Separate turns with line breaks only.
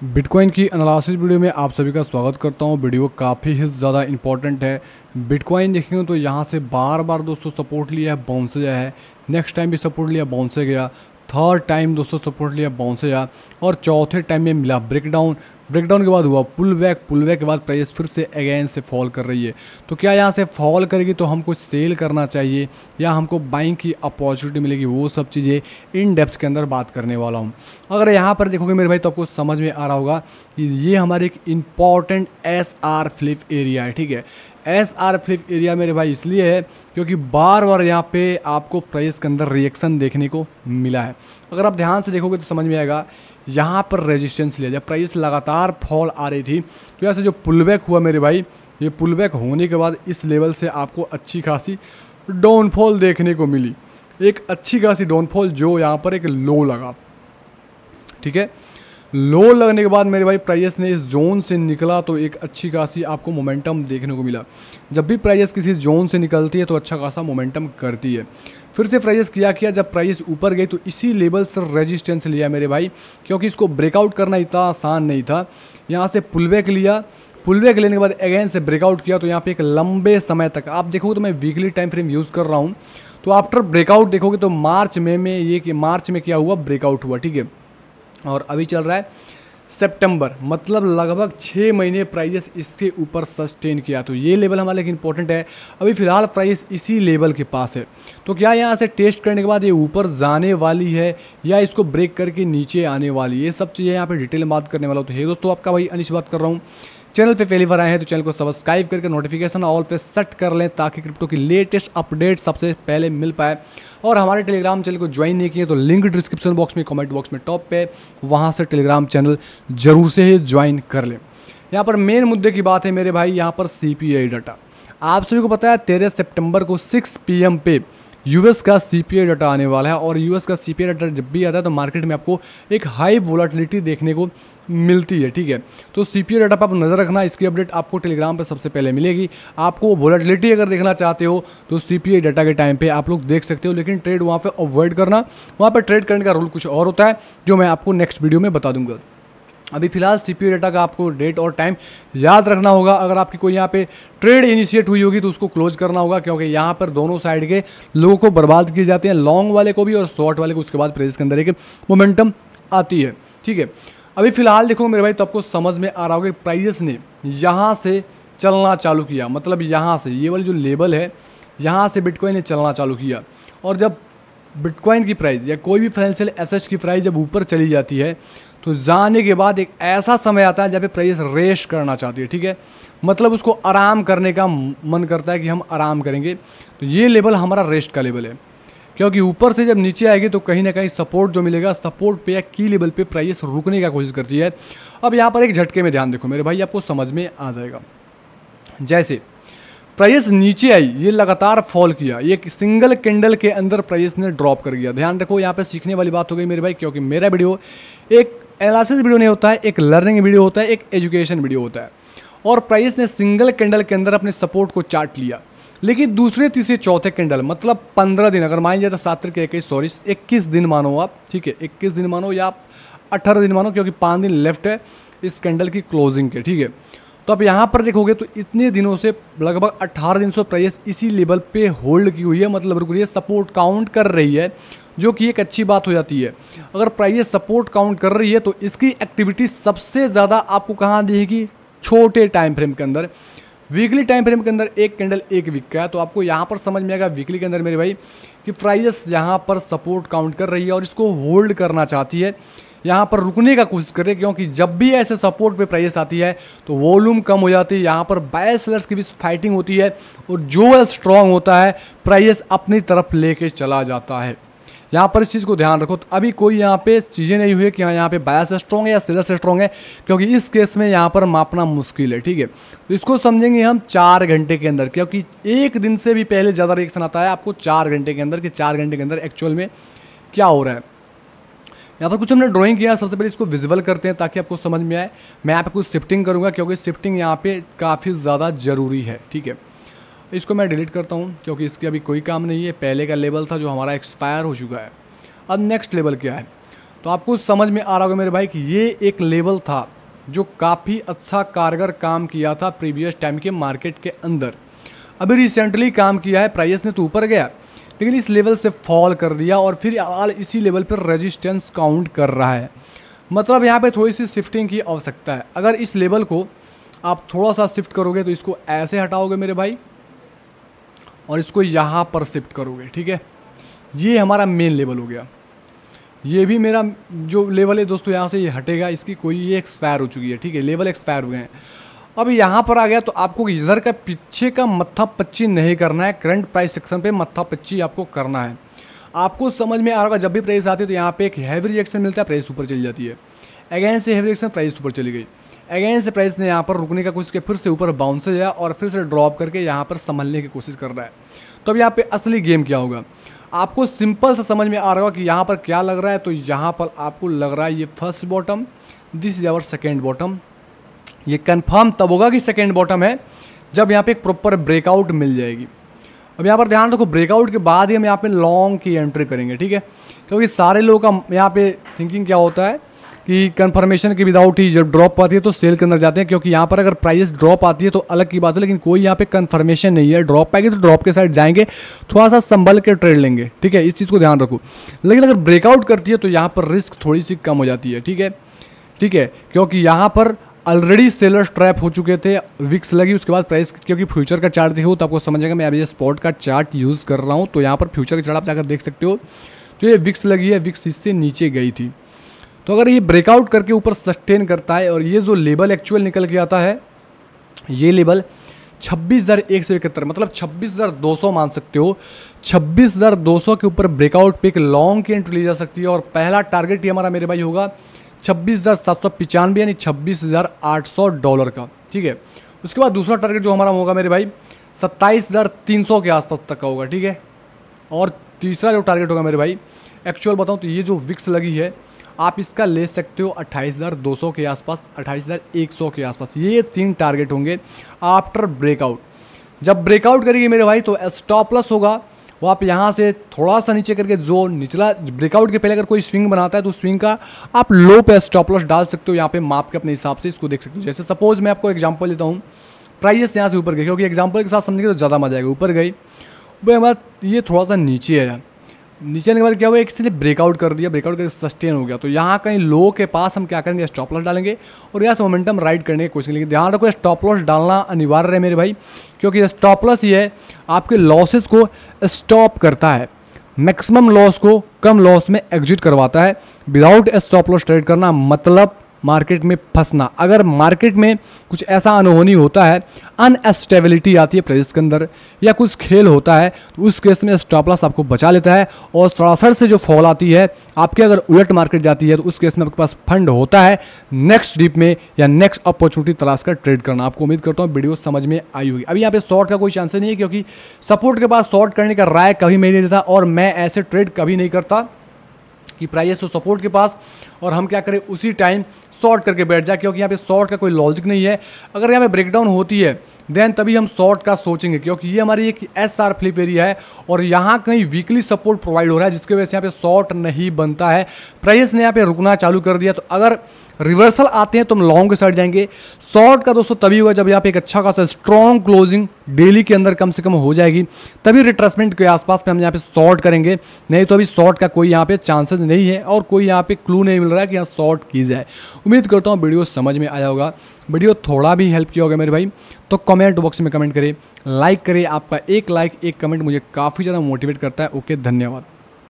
Bitcoin की analysis video में आप सभी का स्वागत करता हूं। वीडियो काफ़ी ही ज़्यादा इंपॉर्टेंट है। बिटकॉइन देखेंगे तो यहाँ से बार बार दोस्तों सपोर्ट लिया है, बाउंस गया है। नेक्स्ट टाइम भी सपोर्ट लिया, बाउंस गया। थर्ड टाइम दोस्तों सपोर्ट लिया, बाउंस गया। और चौथे टाइम में मिला ब्रेकडाउन। ब्रेकडाउन के बाद हुआ पुल बैक के बाद प्राइस फिर से अगेन से फॉल कर रही है। तो क्या यहाँ से फॉल करेगी तो हमको सेल करना चाहिए या हमको बाइंग की अपॉर्चुनिटी मिलेगी, वो सब चीज़ें इन डेप्थ के अंदर बात करने वाला हूँ। अगर यहाँ पर देखोगे मेरे भाई तो आपको समझ में आ रहा होगा कि ये हमारे एक इम्पॉर्टेंट SR फ्लिप एरिया है। ठीक है, SR फ्लिप एरिया मेरे भाई इसलिए है क्योंकि बार बार यहाँ पे आपको प्राइस के अंदर रिएक्शन देखने को मिला है। अगर आप ध्यान से देखोगे तो समझ में आएगा, यहाँ पर रेजिस्टेंस लिया, जब प्राइस लगातार फॉल आ रही थी तो यहाँ से जो पुलबैक हुआ मेरे भाई, ये पुलबैक होने के बाद इस लेवल से आपको अच्छी खासी डाउनफॉल देखने को मिली। एक अच्छी खासी डाउनफॉल जो यहाँ पर एक लो लगा। ठीक है, लो लगने के बाद मेरे भाई प्राइस ने इस जोन से निकला तो एक अच्छी खासी आपको मोमेंटम देखने को मिला। जब भी प्राइस किसी जोन से निकलती है तो अच्छा खासा मोमेंटम करती है। फिर से प्राइस किया जब प्राइस ऊपर गई तो इसी लेवल से रेजिस्टेंस लिया मेरे भाई, क्योंकि इसको ब्रेकआउट करना इतना आसान नहीं था। यहाँ से पुलबैक लिया, पुलबैक लेने के बाद अगेन से ब्रेकआउट किया तो यहाँ पे एक लंबे समय तक आप देखोगे तो मैं वीकली टाइम फ्रेम यूज़ कर रहा हूँ। तो आफ्टर ब्रेकआउट देखोगे तो मार्च में ये कि मार्च में क्या हुआ, ब्रेकआउट हुआ। ठीक है, और अभी चल रहा है सितंबर, मतलब लगभग 6 महीने प्राइस इसके ऊपर सस्टेन किया। तो ये लेवल हमारे लिए इंपॉर्टेंट है। अभी फ़िलहाल प्राइस इसी लेवल के पास है। तो क्या यहाँ से टेस्ट करने के बाद ये ऊपर जाने वाली है या इसको ब्रेक करके नीचे आने वाली है, ये सब चीज़ें यहाँ पे डिटेल में बात करने वाला हूँ। तो हे दोस्तों, आपका भाई अनिश बात कर रहा हूँ। चैनल पे पहली बार आए हैं तो चैनल को सब्सक्राइब करके नोटिफिकेशन ऑल पे सेट कर लें ताकि क्रिप्टो की लेटेस्ट अपडेट सबसे पहले मिल पाए। और हमारे टेलीग्राम चैनल को ज्वाइन नहीं किए तो लिंक डिस्क्रिप्शन बॉक्स में, कमेंट बॉक्स में टॉप पे, वहाँ से टेलीग्राम चैनल जरूर से ही ज्वाइन कर लें। यहाँ पर मेन मुद्दे की बात है मेरे भाई, यहाँ पर CPI डाटा। आप सभी को पता है 13 सितंबर को 6 PM पे यूएस का CPI डाटा आने वाला है। और यूएस का CPI डाटा जब भी आता है तो मार्केट में आपको एक हाई वोलेटिलिटी देखने को मिलती है। ठीक है, तो CPI डाटा पर आप नज़र रखना, इसकी अपडेट आपको टेलीग्राम पर सबसे पहले मिलेगी। आपको वोलेटिलिटी अगर देखना चाहते हो तो CPI डाटा के टाइम पे आप लोग देख सकते हो, लेकिन ट्रेड वहाँ पे अवॉइड करना। वहाँ पर ट्रेड करने का रूल कुछ और होता है जो मैं आपको नेक्स्ट वीडियो में बता दूंगा। अभी फिलहाल CPI डाटा का आपको डेट और टाइम याद रखना होगा। अगर आपकी कोई यहाँ पे ट्रेड इनिशिएट हुई होगी तो उसको क्लोज करना होगा, क्योंकि यहाँ पर दोनों साइड के लोगों को बर्बाद किए जाते हैं, लॉन्ग वाले को भी और शॉर्ट वाले को। उसके बाद प्राइस के अंदर एक मोमेंटम आती है। ठीक है, अभी फिलहाल देखो मेरे भाई तो आपको समझ में आ रहा होगा कि प्राइस ने यहाँ से चलना चालू किया, मतलब यहाँ से ये वाली जो लेवल है यहाँ से बिटकॉइन ने चलना चालू किया। और जब बिटकॉइन की प्राइस या कोई भी फाइनेंशियल एसेट की प्राइस जब ऊपर चली जाती है तो जाने के बाद एक ऐसा समय आता है जब पे प्राइस रेस्ट करना चाहती है। ठीक है, मतलब उसको आराम करने का मन करता है कि हम आराम करेंगे। तो ये लेवल हमारा रेस्ट का लेवल है, क्योंकि ऊपर से जब नीचे आएगी तो कहीं ना कहीं सपोर्ट जो मिलेगा, सपोर्ट पे या की लेवल पे प्राइस रुकने का कोशिश करती है। अब यहाँ पर एक झटके में ध्यान देखो मेरे भाई, आपको समझ में आ जाएगा। जैसे प्राइस नीचे आई, ये लगातार फॉल किया, ये सिंगल कैंडल के अंदर प्राइस ने ड्रॉप कर गया। ध्यान रखो, यहाँ पे सीखने वाली बात हो गई मेरे भाई, क्योंकि मेरा वीडियो एक एनालिसिस वीडियो नहीं होता है, एक लर्निंग वीडियो होता है, एक एजुकेशन वीडियो होता है। और प्राइस ने सिंगल कैंडल के अंदर अपने सपोर्ट को चार्ट लिया, लेकिन दूसरे तीसरे चौथे कैंडल, मतलब 15 दिन, अगर मान लिया तो 7 के 21 दिन मानो आप। ठीक है, 21 दिन मानो या आप 18 दिन मानो, क्योंकि 5 दिन लेफ्ट है इस कैंडल की क्लोजिंग के। ठीक है, तो आप यहाँ पर देखोगे तो इतने दिनों से लगभग 18 दिन से प्राइस इसी लेवल पे होल्ड की हुई है, मतलब रुक रही है, सपोर्ट काउंट कर रही है, जो कि एक अच्छी बात हो जाती है। अगर प्राइस सपोर्ट काउंट कर रही है तो इसकी एक्टिविटी सबसे ज़्यादा आपको कहाँ दिखेगी, छोटे टाइम फ्रेम के अंदर। वीकली टाइम फ्रेम के अंदर एक कैंडल एक वीक का है, तो आपको यहाँ पर समझ में आएगा वीकली के अंदर मेरे भाई कि प्राइस यहाँ पर सपोर्ट काउंट कर रही है और इसको होल्ड करना चाहती है, यहाँ पर रुकने का कोशिश करे। क्योंकि जब भी ऐसे सपोर्ट पे प्राइस आती है तो वॉल्यूम कम हो जाती है, यहाँ पर बाय सेलर्स की भी फाइटिंग होती है, और जो स्ट्रांग होता है प्राइस अपनी तरफ लेके चला जाता है। यहाँ पर इस चीज़ को ध्यान रखो। तो अभी कोई यहाँ पे चीज़ें नहीं हुई कि हाँ यहाँ पे बायस स्ट्रॉन्ग है या सेलर से स्ट्रॉन्ग है, क्योंकि इस केस में यहाँ पर मापना मुश्किल है। ठीक है, तो इसको समझेंगे हम 4 घंटे के अंदर, क्योंकि एक दिन से भी पहले ज़्यादा रिएक्शन आता है आपको 4 घंटे के अंदर, कि 4 घंटे के अंदर एक्चुअल में क्या हो रहा है। यहाँ पर कुछ हमने ड्राइंग किया, सबसे पहले इसको विजुअल करते हैं ताकि आपको समझ में आए। मैं यहाँ पे कुछ शिफ्टिंग करूँगा, क्योंकि शिफ्टिंग यहाँ पे काफ़ी ज़्यादा ज़रूरी है। ठीक है, इसको मैं डिलीट करता हूँ क्योंकि इसके अभी कोई काम नहीं है। पहले का लेवल था जो हमारा एक्सपायर हो चुका है। अब नेक्स्ट लेवल क्या है, तो आपको समझ में आ रहा होगा मेरे भाई कि ये एक लेवल था जो काफ़ी अच्छा कारगर काम किया था प्रीवियस टाइम के मार्केट के अंदर। अभी रिसेंटली काम किया है, प्राइस ने तो ऊपर गया लेकिन इस लेवल से फॉल कर दिया और फिर इसी लेवल पर रेजिस्टेंस काउंट कर रहा है। मतलब यहाँ पे थोड़ी सी शिफ्टिंग की आवश्यकता है। अगर इस लेवल को आप थोड़ा सा शिफ्ट करोगे तो इसको ऐसे हटाओगे मेरे भाई और इसको यहाँ पर शिफ्ट करोगे, ठीक है। ये हमारा मेन लेवल हो गया। ये भी मेरा जो लेवल है दोस्तों यहाँ से ये हटेगा, इसकी कोई ये एक्सपायर हो चुकी है, ठीक है, लेवल एक्सपायर हो गए हैं। अब यहाँ पर आ गया तो आपको इधर का पीछे का मत्था पच्ची नहीं करना है, करंट प्राइस सेक्शन पे मत्था पच्ची आपको करना है। आपको समझ में आ रहा होगा जब भी प्राइस आती है तो यहाँ पे एक हैवी रिएक्शन मिलता है, प्राइस ऊपर चली जाती है। अगेन से हैवी रिएक्शन, प्राइस ऊपर चली गई। अगेन से प्राइस ने यहाँ पर रुकने का कोशिश किया, फिर से ऊपर बाउंस गया और फिर से ड्रॉप करके यहाँ पर संभलने की कोशिश कर रहा है। तो अब यहाँ पे असली गेम क्या होगा आपको सिंपल सा समझ में आ रहा होगा कि यहाँ पर क्या लग रहा है। तो यहाँ पर आपको लग रहा है ये first bottom, this is our second bottom. ये कंफर्म तब होगा कि सेकेंड बॉटम है जब यहाँ पे एक प्रॉपर ब्रेकआउट मिल जाएगी। अब यहाँ पर ध्यान रखो, ब्रेकआउट के बाद ही हम यहाँ पे लॉन्ग की एंट्री करेंगे, ठीक है, क्योंकि सारे लोगों का यहाँ पे थिंकिंग क्या होता है कि कंफर्मेशन के विदाउट ही जब ड्रॉप आती है तो सेल के अंदर जाते हैं, क्योंकि यहाँ पर अगर प्राइस ड्रॉप आती है तो अलग की बात है, लेकिन कोई यहाँ पे कंफर्मेशन नहीं है। ड्रॉप आएगी तो ड्रॉप के साइड जाएंगे, थोड़ा सा संभल के ट्रेड लेंगे, ठीक है, इस चीज़ को ध्यान रखो। लेकिन अगर ब्रेकआउट करती है तो यहाँ पर रिस्क थोड़ी सी कम हो जाती है, ठीक है, ठीक है, क्योंकि यहाँ पर ऑलरेडी सेलर्स ट्रैप हो चुके थे, विक्स लगी, उसके बाद प्राइस, क्योंकि फ्यूचर का चार्ट देखो तो आपको समझेगा। मैं अभी ये स्पॉट का चार्ट यूज़ कर रहा हूँ, तो यहाँ पर फ्यूचर का चार्ट आप जाकर देख सकते हो। जो ये विक्स लगी है, विक्स इससे नीचे गई थी, तो अगर ये ब्रेकआउट करके ऊपर सस्टेन करता है और ये जो लेवल एक्चुअल निकल के आता है, ये लेवल 26,171 मतलब 26,200 मान सकते हो। 26,200 के ऊपर ब्रेकआउट पे एक लॉन्ग की एंट्री ली जा सकती है और पहला टारगेट ये हमारा मेरे भाई होगा 26,795 यानी $26,800 का, ठीक है। उसके बाद दूसरा टारगेट जो हमारा होगा मेरे भाई 27,300 के आसपास तक का होगा, ठीक है। और तीसरा जो टारगेट होगा मेरे भाई, एक्चुअल बताऊं तो ये जो विक्स लगी है आप इसका ले सकते हो 28,200 के आसपास, 28,100 के आसपास। ये 3 टारगेट होंगे आफ्टर ब्रेकआउट। जब ब्रेकआउट करेगी मेरे भाई तो स्टॉप लॉस होगा वो आप यहाँ से थोड़ा सा नीचे करके, जो निचला ब्रेकआउट के पहले अगर कोई स्विंग बनाता है तो स्विंग का आप लो पे स्टॉप लॉस डाल सकते हो, यहाँ पे माप के अपने हिसाब से इसको देख सकते हो। जैसे सपोज मैं आपको एग्जांपल देता हूँ, प्राइस यहाँ से ऊपर गई, क्योंकि एग्जांपल के साथ समझेंगे तो ज़्यादा मजा आएगा। ऊपर गई, भाई हमारा ये थोड़ा सा नीचे है, नीचे आने के बाद क्या हुआ, एक ब्रेकआउट कर दिया, ब्रेकआउट करके सस्टेन हो गया, तो यहाँ कहीं लो के पास हम क्या करेंगे, स्टॉप लॉस डालेंगे और यहाँ से मोमेंटम राइड करने की कोशिश करेंगे। ध्यान रखो स्टॉप लॉस डालना अनिवार्य है मेरे भाई, क्योंकि स्टॉप लॉस ये है आपके लॉसेस को स्टॉप करता है, मैक्सिमम लॉस को कम लॉस में एग्जिट करवाता है। विदाउट स्टॉप लॉस ट्रेड करना मतलब मार्केट में फंसना। अगर मार्केट में कुछ ऐसा अनहोनी होता है, अनस्टेबिलिटी आती है प्राइस के अंदर या कुछ खेल होता है, तो उस केस में स्टॉप लॉस आपको बचा लेता है और सरासर से जो फॉल आती है आपके, अगर उलट मार्केट जाती है तो उस केस में आपके पास फंड होता है नेक्स्ट डिप में या नेक्स्ट अपॉर्चुनिटी तलाश कर ट्रेड करना। आपको उम्मीद करता हूँ वीडियो समझ में आई होगी। अभी यहाँ पे शॉर्ट का कोई चांस नहीं है, क्योंकि सपोर्ट के पास शॉर्ट करने का राय कभी मैं नहीं देता और मैं ऐसे ट्रेड कभी नहीं करता कि प्राइस तो सपोर्ट के पास और हम क्या करें उसी टाइम शॉर्ट करके बैठ जाए, क्योंकि यहाँ पे शॉर्ट का कोई लॉजिक नहीं है। अगर यहाँ पे ब्रेकडाउन होती है देन तभी हम शॉर्ट का सोचेंगे, क्योंकि ये हमारी एक SR फ्लिप एरिया है और यहाँ कहीं वीकली सपोर्ट प्रोवाइड हो रहा है, जिसकी वजह से यहाँ पे शॉर्ट नहीं बनता है। प्राइस ने यहाँ पे रुकना चालू कर दिया, तो अगर रिवर्सल आते हैं तो हम लॉन्ग के साइड जाएंगे। शॉर्ट का दोस्तों तभी होगा जब यहाँ पे एक अच्छा खासा स्ट्रॉन्ग क्लोजिंग डेली के अंदर कम से कम हो जाएगी, तभी रिट्रेसमेंट के आसपास पे हम यहाँ पे शॉर्ट करेंगे, नहीं तो अभी शॉर्ट का कोई यहाँ पे चांसेस नहीं है और कोई यहाँ पे क्लू नहीं मिल रहा है कि यहाँ शॉर्ट की जाए। उम्मीद करता हूँ वीडियो समझ में आया होगा, वीडियो थोड़ा भी हेल्प किया होगा मेरे भाई, तो कमेंट बॉक्स में कमेंट करें, लाइक करें। आपका एक लाइक एक कमेंट मुझे काफ़ी ज़्यादा मोटिवेट करता है। ओके, धन्यवाद।